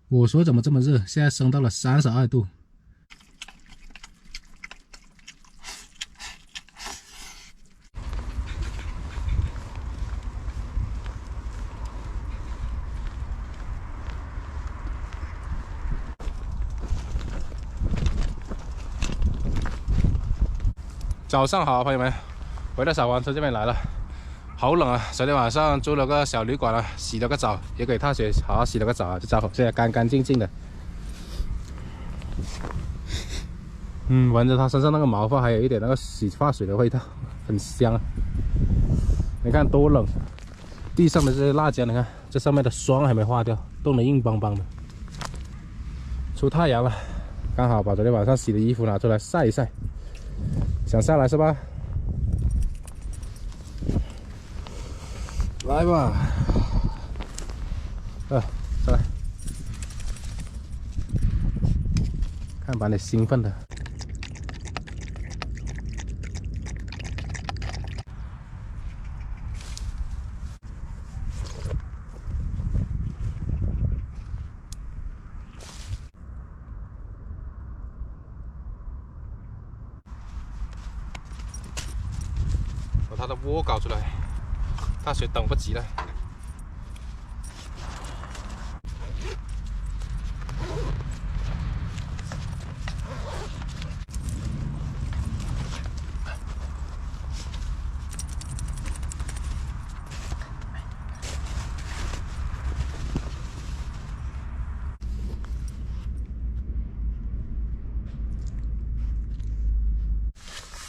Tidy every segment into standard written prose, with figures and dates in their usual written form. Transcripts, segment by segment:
我说怎么这么热？现在升到了32度。早上好，朋友们，回到小黄车这边来了。好冷啊！昨天晚上租了个小旅馆啊，洗了个澡，也给踏雪好好洗了个澡啊，这家伙现在干干净净的。闻着它身上那个毛发，还有一点那个洗发水的味道，很香啊。你看多冷，地上的这些辣椒，你看这上面的霜还没化掉，冻得硬邦邦的。出太阳了，刚好把昨天晚上洗的衣服拿出来晒一晒。想下来是吧？来吧，上来，看把你兴奋的。把它的窝搞出来，大雪等不及了。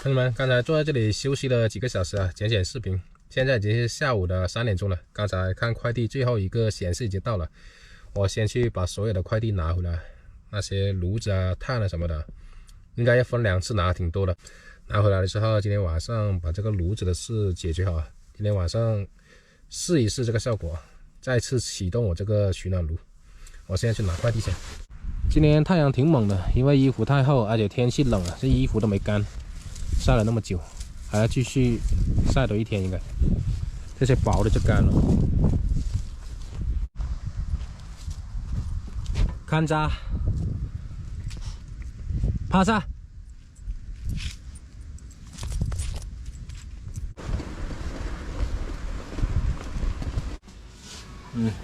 朋友们，刚才坐在这里休息了几个小时啊，剪视频。现在已经是下午的3点钟了。刚才看快递最后一个显示已经到了，我先去把所有的快递拿回来。那些炉子啊、炭啊什么的，应该要分2次拿，挺多的。拿回来的时候，今天晚上把这个炉子的事解决好。今天晚上试一试这个效果，再次启动我这个取暖炉。我现在去拿快递先。今天太阳挺猛的，因为衣服太厚，而且天气冷了，这衣服都没干。晒了那么久，还要继续晒多1天，应该这些薄的就干了。看着，趴下。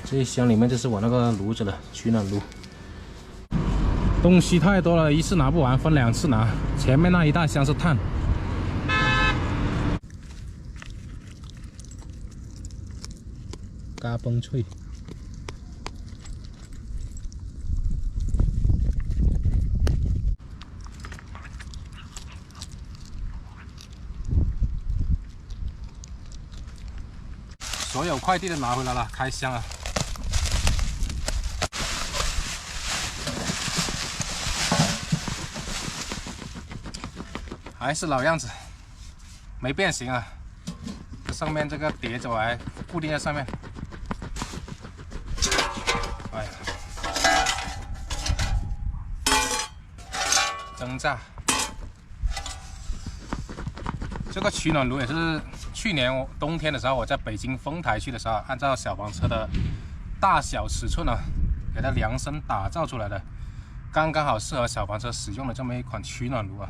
这一箱里面就是我那个炉子了，取暖炉。东西太多了，一次拿不完，分2次拿。前面那一大箱是炭。嘎嘣脆，所有快递都拿回来了，开箱了。还是老样子，没变形啊。这上面这个叠着来固定在上面。哎呀，增炸。这个取暖炉也是去年冬天的时候，我在北京丰台区的时候，按照小黄车的大小尺寸呢，给它量身打造出来的，刚刚好适合小黄车使用的这么一款取暖炉啊。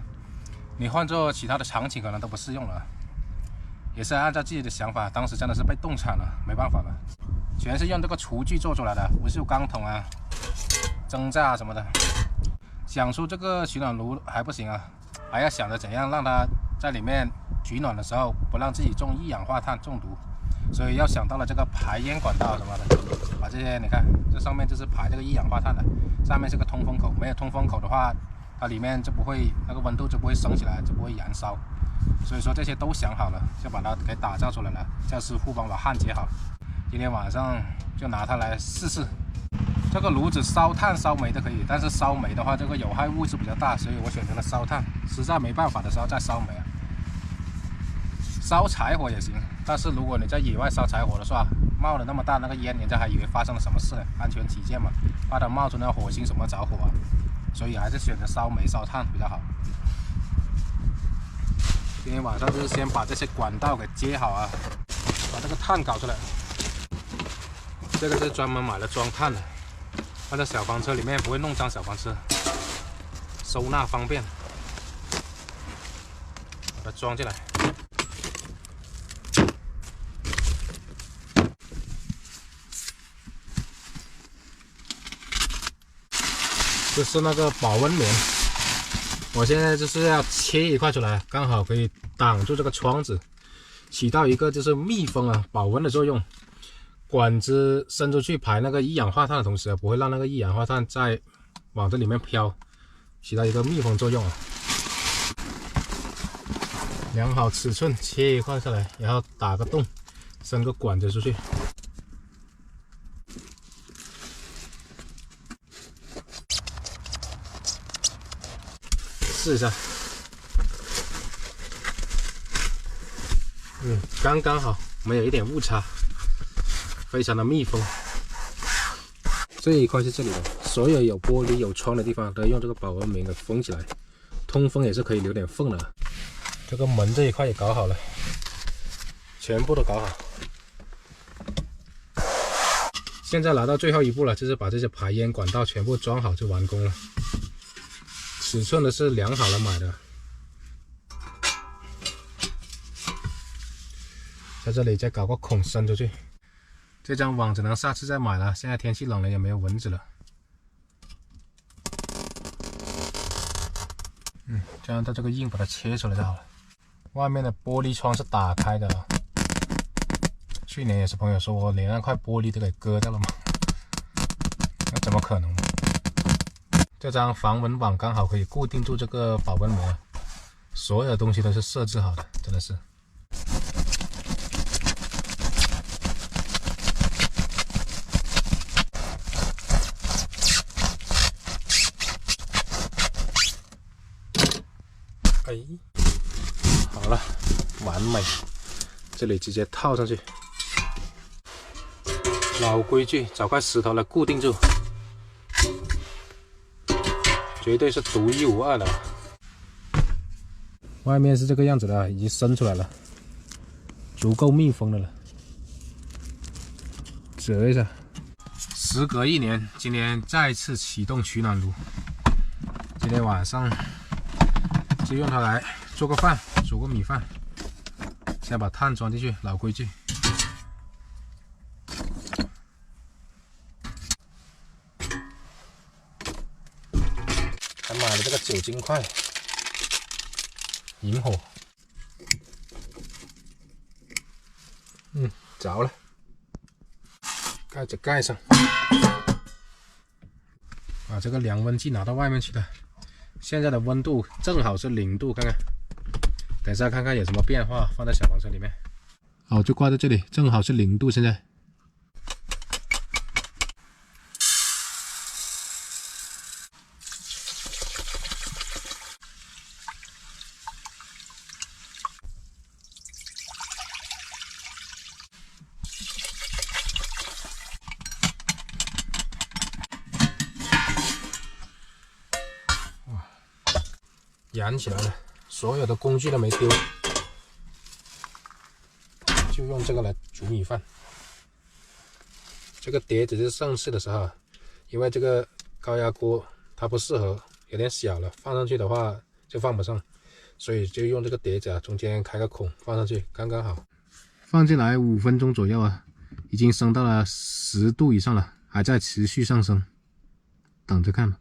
你换做其他的场景可能都不适用了，也是按照自己的想法，当时真的是被冻惨了，没办法了，全是用这个厨具做出来的，不锈钢桶啊、蒸炸啊什么的。想出这个取暖炉还不行啊，还要想着怎样让它在里面取暖的时候不让自己中一氧化碳中毒，所以要想到了这个排烟管道什么的，把这些你看，这上面就是排这个一氧化碳的，上面是个通风口，没有通风口的话，它里面就不会那个温度就不会升起来，就不会燃烧。所以说这些都想好了，就把它给打造出来了，叫师傅帮我焊接好。今天晚上就拿它来试试。这个炉子烧炭烧煤都可以，但是烧煤的话，这个有害物质比较大，所以我选择了烧炭。实在没办法的时候再烧煤啊。烧柴火也行，但是如果你在野外烧柴火的话，冒了那么大那个烟，人家还以为发生了什么事呢。安全起见嘛，怕它冒出那火星什么着火啊，所以还是选择烧煤烧炭比较好。今天晚上就是先把这些管道给接好啊，把这个炭搞出来。这个是专门买了装炭的，放在小房车里面不会弄脏小房车，收纳方便。把它装进来。这是那个保温棉，我现在就是要切一块出来，刚好可以挡住这个窗子，起到一个就是密封啊、保温的作用。管子伸出去排那个一氧化碳的同时，不会让那个一氧化碳再往这里面飘，起到一个密封作用啊。量好尺寸，切一块下来，然后打个洞，伸个管子出去。试一下，刚刚好，没有一点误差，非常的密封。这一块是这里的，所有有玻璃有窗的地方都用这个保温棉给封起来，通风也是可以留点缝的。这个门这一块也搞好了，全部都搞好。现在来到最后一步了，就是把这些排烟管道全部装好就完工了。尺寸的是量好了买的，在这里再搞个孔伸出去。这张网只能下次再买了，现在天气冷了也没有蚊子了。这样它这个印把它切出来就好了。外面的玻璃窗是打开的，去年也是朋友说我连那块玻璃都给割掉了嘛，那怎么可能呢？这张防蚊网刚好可以固定住这个保温膜，所有的东西都是设置好的，真的是。哎，好了，完美，这里直接套上去。老规矩，找块石头来固定住。绝对是独一无二的。外面是这个样子的，已经伸出来了，足够密封的了。折一下。时隔1年，今天再次启动取暖炉。今天晚上就用它来做个饭，煮个米饭。先把碳装进去，老规矩。还买了这个酒精块，引火。着了，盖子盖上，把这个量温计拿到外面去了。现在的温度正好是0度，看看，等一下看看有什么变化，放在小房车里面。好，就挂在这里，正好是0度，现在。燃起来了，所有的工具都没丢，就用这个来煮米饭。这个碟子是上次的时候，因为这个高压锅它不适合，有点小了，放上去的话就放不上，所以就用这个碟子中间开个孔放上去，刚刚好。放进来5分钟左右啊，已经升到了10度以上了，还在持续上升，等着看吧。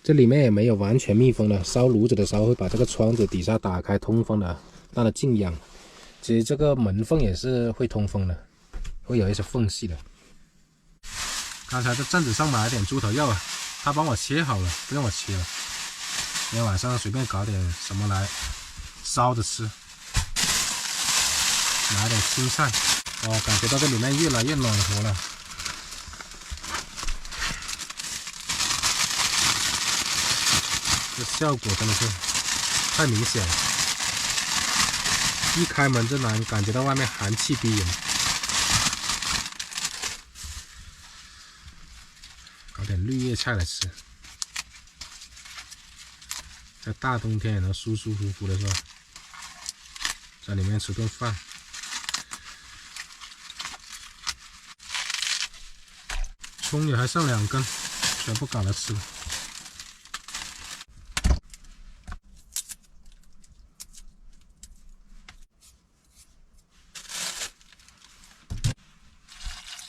这里面也没有完全密封的，烧炉子的时候会把这个窗子底下打开通风的，让它进氧。其实这个门缝也是会通风的，会有一些缝隙的。刚才在镇子上买了点猪头肉啊，他帮我切好了，不用我切了。今天晚上随便搞点什么来烧着吃，拿点青菜。感觉到这里面越来越暖和了。这效果真的是太明显了，一开门就能感觉到外面寒气逼人。搞点绿叶菜来吃，在大冬天也能舒舒服服的是吧？在里面吃顿饭。葱也还剩2根，全部搞来吃。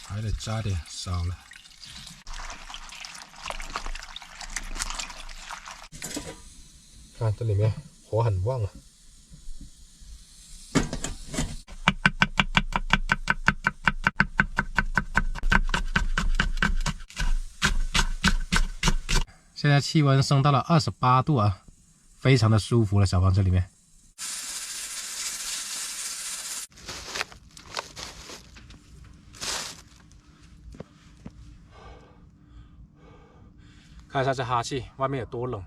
还得加点烧了。看这里面火很旺啊！现在气温升到了28度啊，非常的舒服了，小房子里面。看一下这哈气，外面有多冷。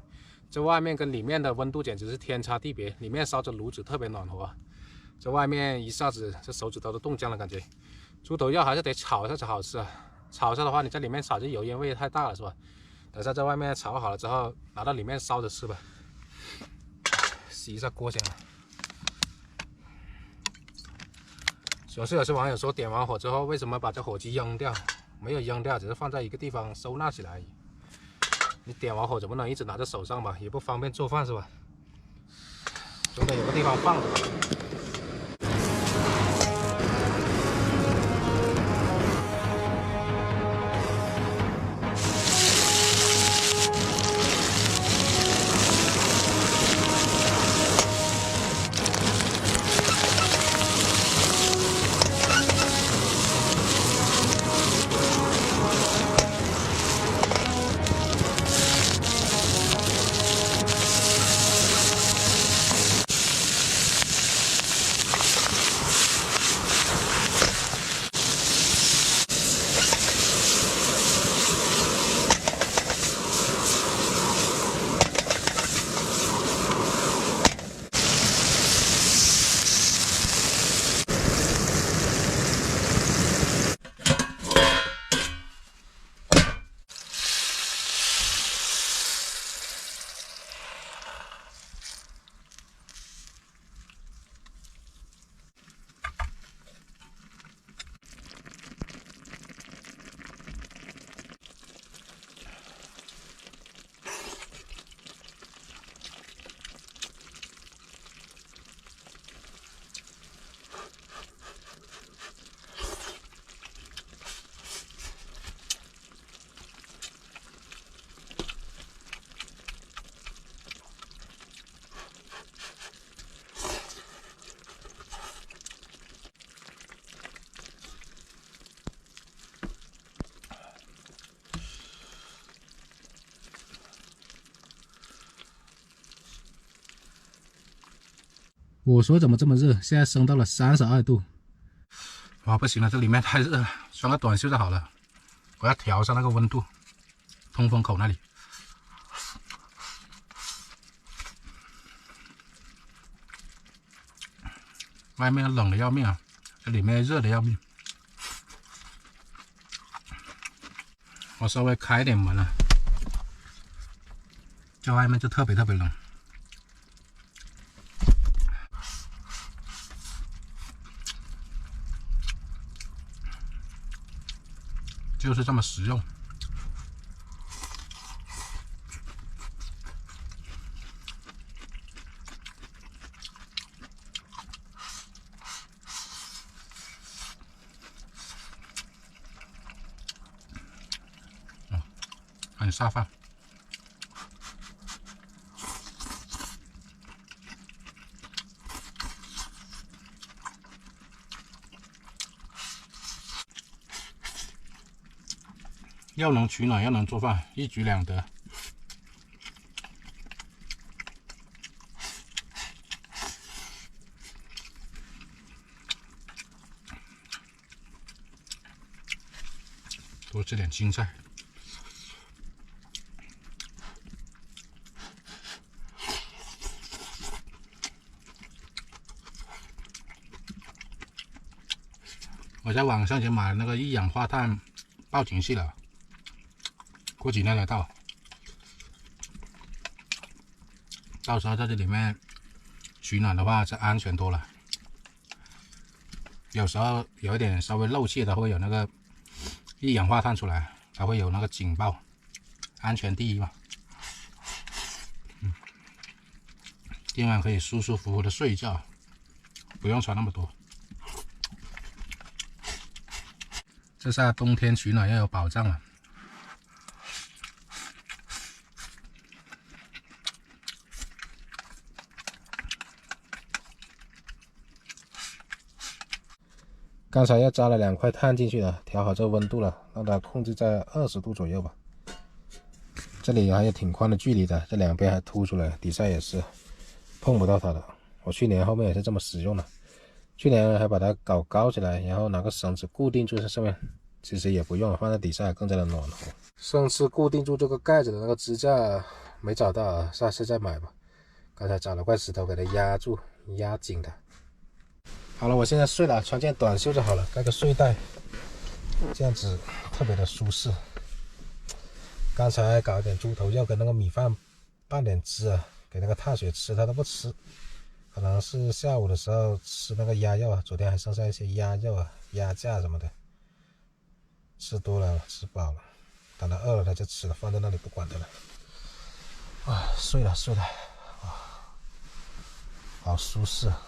这外面跟里面的温度简直是天差地别，里面烧着炉子特别暖和，这外面一下子这手指头都冻僵了，感觉。猪头肉还是得炒一下才好吃啊，炒一下的话，你在里面炒这油烟味太大了，是吧？等下在外面炒好了之后，拿到里面烧着吃吧。洗一下锅先。有些网友说点完火之后，为什么把这火机扔掉？没有扔掉，只是放在一个地方收纳起来而已。你点完火总不能一直拿在手上吧，也不方便做饭是吧？总得有个地方放着吧。我说怎么这么热？现在升到了32度。哇，不行了，这里面太热了，穿个短袖就好了。我要调上那个温度，通风口那里。外面冷的要命啊，这里面热的要命。我稍微开一点门了，这外面就特别冷。就是这么实用。很下饭。又能取暖又能做饭，一举两得。多吃点青菜。我在网上已经买了那个一氧化碳报警器了。过几天才到，到时候在这里面取暖的话，就安全多了。有时候有一点稍微漏气的，会有那个一氧化碳出来，才会有那个警报，安全第一嘛。今晚可以舒舒服服的睡觉，不用穿那么多。这下冬天取暖要有保障了。刚才又扎了2块碳进去了，调好这个温度了，让它控制在20度左右吧。这里还有挺宽的距离的，这两边还凸出来，底下也是碰不到它的。我去年后面也是这么使用的，去年还把它搞高起来，然后拿个绳子固定住在上面，其实也不用，放在底下更加的暖和。上次固定住这个盖子的那个支架没找到啊，下次再买吧。刚才找了块石头给它压住，压紧的。好了，我现在睡了，穿件短袖就好了，盖个睡袋，这样子特别的舒适。刚才搞点猪头肉跟那个米饭拌点汁啊，给那个踏雪吃，他都不吃，可能是下午的时候吃那个鸭肉啊，昨天还剩下一些鸭肉啊、鸭架什么的，吃多了，吃饱了，等他饿了他就吃了，放在那里不管他了。睡了，好舒适啊。